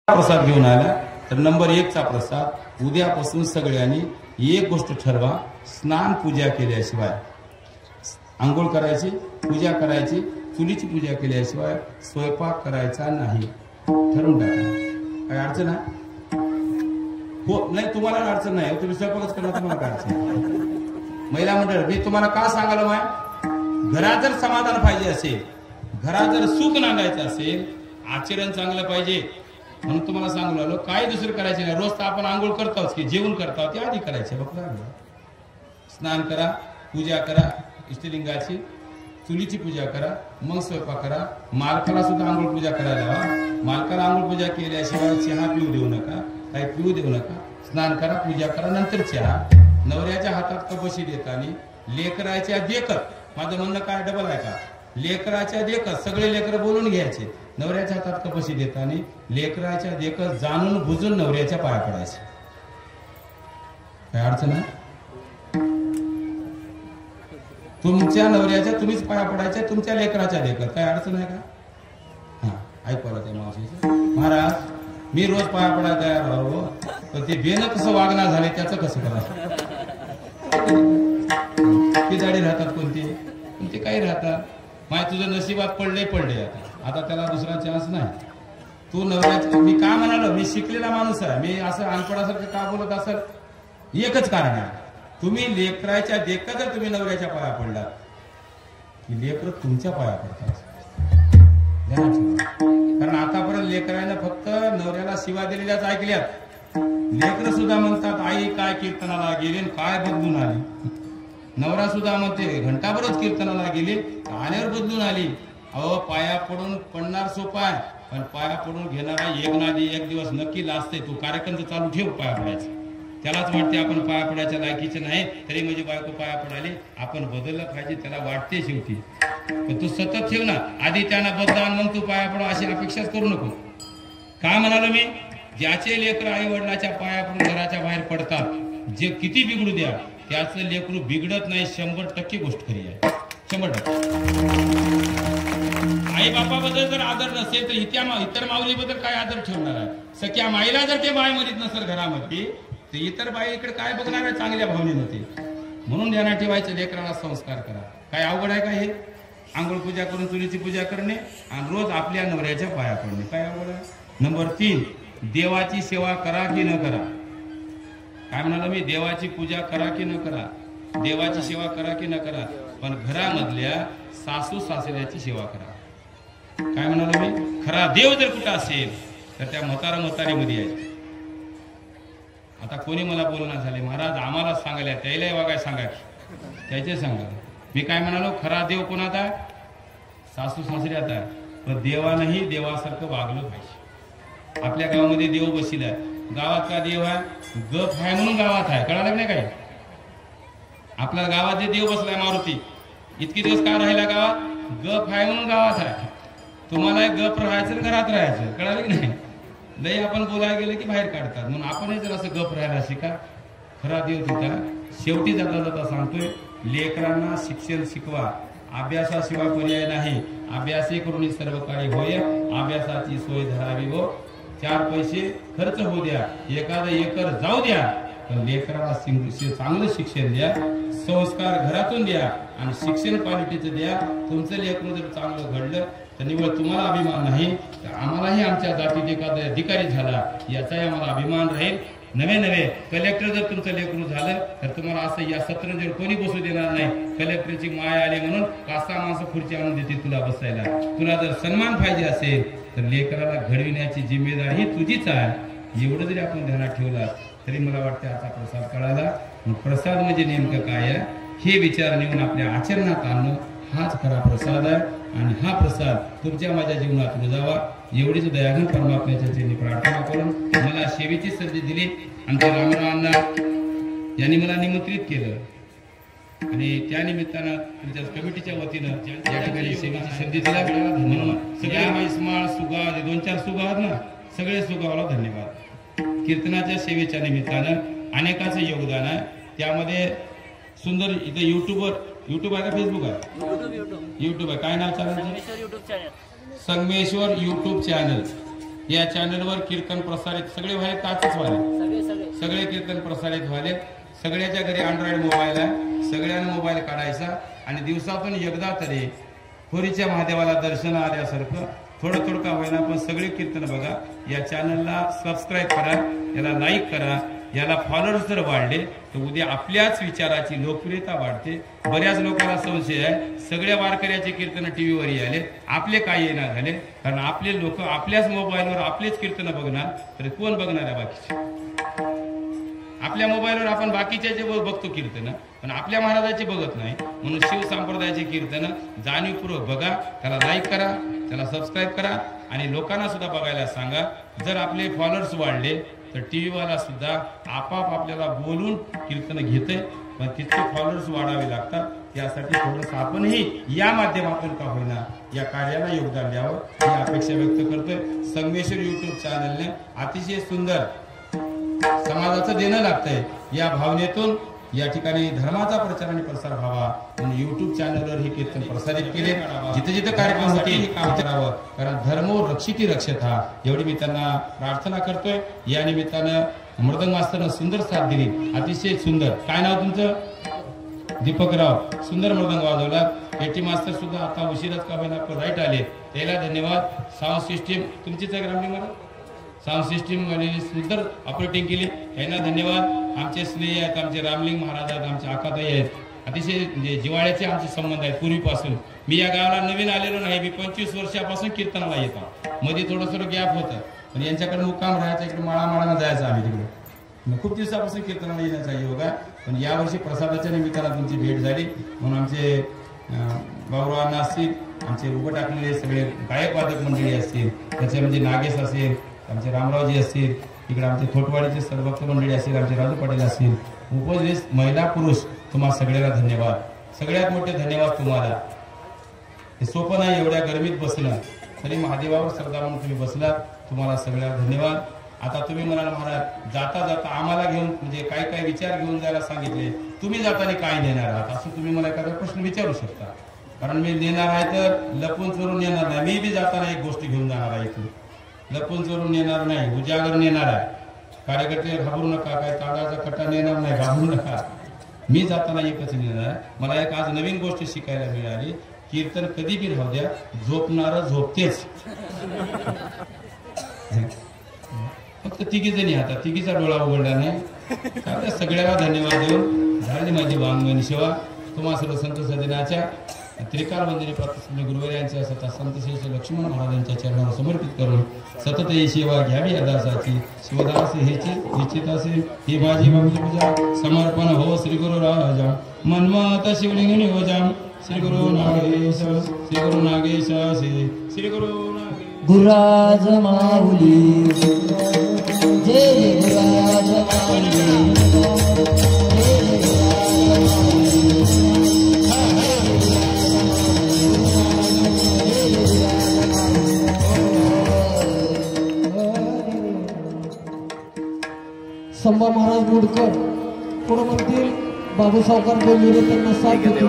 प्रसाद घेऊन आला तर नंबर 1 चा प्रसाद, उद्यापासून सगळ्यांनी एक गोष्ट ठरवा, स्नान पूजा केल्याशिवाय, आंघोळ करायची, पूजा करायची, चुलीची पूजा केल्याशिवाय स्वयंपाक करायचा नाही. ठरवून टाका. काय अडचण आहे? हो नाही, तुम्हाला अडचण नाही, तुम्ही स्वयंपाकच करणार, तुम्हाला काय अडचण? महिला मंडळ, मी तुम्हाला का सांगायला माय, घरात जर समाधान पाहिजे असेल, घरात जर सुख नांदायचं असेल, आचरण चांगलं पाहिजे म्हणून तुम्हाला सांगू लागलो. काय दुसरं करायचे नाही. रोज तर आपण आंघोळ करतोच की, जेवण करतो ते आधी करायचे. स्नान करा, पूजा करा इष्टलिंगाची, चुलीची पूजा करा, मग स्वयंपाक करा. मालकाला सुद्धा आंघोळ पूजा करायला लावा. मालकाला आंघोळ पूजा केल्याशिवाय चहा पिऊ देऊ नका, काही पिऊ देऊ नका. स्नान करा, पूजा करा, नंतर चहा. नवऱ्याच्या हातात कपशी देताना लेकराच्या देखत, माझं म्हणणं काय डबल आहे का, लेकराच्या देखत सगळे लेकर बोलून घ्यायचे. नवऱ्याच्या हातात कपशी देताना लेकराच्या देखत जाणून बुजून नवऱ्याच्या पाया पडायचे. काय अडचण आहे? तुमच्या नवऱ्याच्या तुम्हीच पाया पडायच्या, तुमच्या लेकराच्या देखत. काय अडचण आहे का? हा ऐकू आला त्या मावशीचं. महाराज मी रोज पाया पडायला तयार राहू, पण ते बेन कसं वागणार झाले त्याचं कसं करायचं? ती जाडी राहतात कोणते काही राहतात. माय तुझं नशिबात पडले आता त्याला दुसरा चान्स नाही. तू नवऱ्याचं, मी का म्हणालो, मी शिकलेला माणूस आहे, मी असं अनपडासारखं का बोलत असेल, एकच कारण आहे. तुम्ही लेकराच्या देखत जर तुम्ही नवऱ्याच्या पाया पडलात की लेकर तुमच्या पाया पडतात. कारण आतापर्यंत लेकरानं फक्त नवऱ्याला शिवा दिलेल्याच ऐकल्यात. लेकर सुद्धा म्हणतात आई काय कीर्तनाला गेले, काय बदलून आली. नवरा सुद्धा म्हणते घंटाभरच कीर्तनाला गेले, आल्यावर बदलून आली. अहो पाया पडून पडणार सोपा आहे, पण पाया पडून घेणारा एक दिवस नक्की लाजते. तू कार्यक्रम चालू ठेव पाया पडायचं. त्यालाच वाटते आपण पाया पडायच्या लायकीचे नाही, तरी म्हणजे बायको पाया पडाली, आपण बदललं पाहिजे, त्याला वाटते शेवटी. पण तू सतत ठेव ना, आधी त्यांना बदला मग तू पाया पडा अशी अपेक्षाच करू नको. काय म्हणालो मी, ज्याचे लेकर आई वडिलाच्या पाया पडून घराच्या बाहेर पडतात, जे किती बिघडू द्या त्याचं लेकरू बिघडत नाही. 100% गोष्ट खरी आहे, 100%. आई बापाबद्दल जर आदर नसेल तर इतर माऊलीबद्दल काय आदर ठेवणार आहे? सख्या माईला जर ते बाय मरीत नसेल घरामध्ये, तर इतर बाई इकडे काय बघणार आहे चांगल्या भावनेनं ते. म्हणून ध्यानात ठेवायचं, लेकराला संस्कार करा. काय अवघड आहे का हे? आंघोळ पूजा करून चुलीची पूजा करणे आणि रोज आपल्या नवऱ्याच्या पाया पडणे, काय अवघड आहे? नंबर 3, देवाची सेवा करा की न करा. काय म्हणालो मी, देवाची पूजा करा की न करा, देवाची सेवा करा की न करा, पण घरामधल्या सासू सासऱ्याची सेवा करा. काय म्हणालो मी, खरा देव जर कुठं असेल तर त्या म्हातारीमध्ये आहे. आता कोणी मला बोलणार झाले, महाराज आम्हाला सांगायला त्याला वागाय सांगा, त्याचे सांगा. मी काय म्हणालो, खरा देव कोणाचा? सासू सासऱ्यात आहे. पण देवानंही देवासारखं वागलं पाहिजे. आपल्या गावामध्ये देव बसला आहे. गावात का देव आहे? गप आहे म्हणून गावात आहे, कळालं नाही काय? आपल्या गावात जे देव बसलाय मारुती, इतके दिवस का राहिला गावात? गप आहे म्हणून गावात आहे. तुम्हाला गप राहायचं घरात राहायचं, कळालं की नाही? लई आपण बोलायला गेलं की बाहेर काढतात, म्हणून आपणही जर असं गप राहायला शिका. खरा देव तिथं. शेवटी जाता जाता सांगतोय, लेकरांना शिक्षण शिकवा, अभ्यासाशिवाय पर्याय नाही. अभ्यासही करून सर्व काही होय, अभ्यासाची सोय धरावी व 4 पैसे खर्च होऊ द्या, एखादं एकर जाऊ द्या, पण लेकराला चांगलं शिक्षण द्या, संस्कार घरातून द्या आणि शिक्षण क्वालिटीचं द्या. तुमचं लेकरू जर चांगलं घडलं तर निवड तुम्हाला अभिमान नाही, तर आम्हालाही आमच्या जातीत एखादा अधिकारी झाला याचाही आम्हाला अभिमान राहील. नवे कलेक्टर जर तुमचं लेकरू झालं तर तुम्हाला असं या सत्र कोणी बसू देणार नाही. कलेक्टरची माय आली म्हणून 5-6 माणसं खुर्ची आणून देते तुला बसायला. तुला जर सन्मान पाहिजे असेल तर लेकराला घडविण्याची जिम्मेदारी तुझीच आहे. एवढं जरी आपण ध्यानात ठेवला तरी मला वाटतं आता प्रसाद कळाला. प्रसाद म्हणजे नेमकं काय आहे हे विचार नेऊन आपल्या आचरणात आणणं हाच खरा प्रसाद आहे. आणि हा प्रसाद तुमच्या माझ्या जीवनात रुजावा एवढीच दयाघन परमात्म्याच्या चरणी प्रार्थना करून मला सेवेची संधी दिली. आमच्या रामरावांना यांनी मला निमंत्रित केलं आणि त्या निमित्तानं तुमच्या कमिटीच्या वतीनं या ठिकाणी सेवेची संधी दिला. म्हणून सगळ्या मैस्माळ सुगा 2-4 सुगा आहेत ना, सगळे सुगावाला धन्यवाद. कीर्तनाच्या सेवेच्या निमित्तानं अनेकाचं योगदान आहे. त्यामध्ये सुंदर इथं युट्यूब आहे का फेसबुक आहे? युट्यूब आहे. काय नाव चॅनल? Sangameshwar YouTube channel. या चॅनलवर कीर्तन प्रसारित सगळे व्हायले, काचच व्हायले, सगळे कीर्तन प्रसारित व्हायले. सगळ्याच्या घरी अँड्रॉइड मोबाईल आहे, सगळ्यांना मोबाईल काढायचा आणि दिवसातून एकदा तरी खोरीच्या महादेवाला दर्शन आल्यासारखं थोडं थोडं का होईना पण सगळे कीर्तन बघा. या चॅनलला सबस्क्राईब करा, याला लाईक करा, याला फॉलोअर्स जर वाढले तर उद्या आपल्याच विचाराची लोकप्रियता वाढते. बऱ्याच लोकांना संशय आहे सगळ्या वारकऱ्याचे कीर्तन टीव्हीवर याले, आपले काही येणार झाले, कारण आपले लोक आपल्याच मोबाईलवर आपलेच कीर्तन बघणार, तर कोण बघणार आहे बाकीचे? आपल्या मोबाईलवर आपण बाकीचे बघतो कीर्तन, पण आपल्या महाराजाचे बघत नाही. म्हणून शिवसंप्रदायाचे कीर्तन जाणीवपूर्वक बघा, त्याला लाईक करा, त्याला सबस्क्राईब करा आणि लोकांना सुद्धा बघायला सांगा. जर आपले फॉलोअर्स वाढले तर टीव्हीवाला सुद्धा आपाप आपल्याला बोलून कीर्तन घेते, पण तितके फॉलोअर्स वाढावे लागतात. त्यासाठी थोडंसं आपणही या माध्यमातून का होईना या कार्याला योगदान द्यावं ही अपेक्षा व्यक्त करतोय. संगमेश्वर युट्यूब चॅनलने अतिशय सुंदर समाजाचं देणं लागतंय. या भावनेतून या ठिकाणी धर्माचा प्रचार आणि प्रसार व्हावा म्हणून युट्यूब चॅनलवर हे कीर्तन प्रसारित केले. जिथे जिथे कार्यक्रम होते हे काम करावं, कारण धर्मो रक्षिती रक्षता एवढी मी त्यांना प्रार्थना करतोय. या निमित्तानं मृदंग मास्तरनं सुंदर साथ दिली, अतिशय सुंदर. काय नाव तुमचं? दीपकराव. सुंदर मृदंग वाजवला. पेटी मास्तर सुद्धा आता उशिराच का होईना राईट आले, त्याला धन्यवाद. साऊंड सिस्टीम तुमचीच आहे ग्रामीण मला, साऊंड सिस्टीम आणि सुंदर ऑपरेटिंग केली, यांना धन्यवाद. आमचे स्नेही आहेत, आमचे रामलिंग महाराज आहेत, आमचे आकाताई आहेत, अतिशय म्हणजे जिवाळ्याचे आमचे संबंध आहेत पूर्वीपासून. मी या गावाला नवीन आलेलो नाही, मी 25 वर्षापासून कीर्तनाला येतो. मध्ये थोडं गॅप होतं, पण यांच्याकडे मुक्काम राहायचा, इकडे माळामाळानं जायचं आम्ही तिकडे. खूप दिवसापासून कीर्तनाला येण्याचा योग आहे, पण यावर्षी प्रसादाच्या निमित्तानं तुमची भेट झाली म्हणून आमचे भाऊरावांना असतील, आमचे उभं टाकलेले सगळे गायक वादक मंडळी असतील, त्याचे म्हणजे नागेश असेल, आमचे रामरावजी असतील, इकडे आमचे थोटवाडीचे सर्वभक्त मंडळी असतील, आमचे राजू पाटील असतील, उपस्थित महिला पुरुष, तुम्हा सगळ्यांना धन्यवाद. सगळ्यात मोठे धन्यवाद तुम्हाला. हे सोपं नाही एवढ्या गरमीत बसणं, तरी महादेवावर श्रद्धा म्हणून तुम्ही बसला, तुम्हाला सगळ्यांना धन्यवाद. आता तुम्ही म्हणाल महाराज जाता जाता आम्हाला घेऊन म्हणजे काय काय विचार घेऊन जायला सांगितले, तुम्ही जाताना काय नेणार आहात असं तुम्ही मला एखादा प्रश्न विचारू शकता. कारण मी नेणार आहे तर लपून चोरून येणार नाही. मी बी जाताना एक गोष्ट घेऊन जाणार आहे, इथून लपून चोरून नेणार नाही, उजागर नेणार आहे. कार्यकर्ते घाबरू नका, काय तागाचा कट्टा नेणार नाही, घाबरू नका. मी जाताना एकच नेणार आहे. मला एक आज नवीन गोष्ट शिकायला मिळाली, कीर्तन कधी बी राहू द्या, झोपणार झोपतेच. फक्त तिघी जणी आता तिघीचा डोळा उघडला नाही. सगळ्याला धन्यवाद देऊन झाली माझी वाङ्मयीन सेवा. तुम्हा सर्व संत सदिनाच्या त्रिकाल वंदनी प्राप्त गुरुवर्यांच्या सता संत श्री लक्ष्मण महाराजांच्या चरणावर समर्पित करून सतत ही सेवा घ्यावी अदासाची. शिवदास हेची इच्छितासे ही माझी भक्ती पूजा समर्पण हो श्री गुरु राजा मनमत शिवलिंग नियोजा श्री गुरु नागेश श्री गुरु नागेश श्री गुरु गुरुराज माऊली जय गुरुराज माऊली. संभा महाराज मुडकर पुढे म्हणतील बाबू सावकार बोलले त्यांना साथ देतो.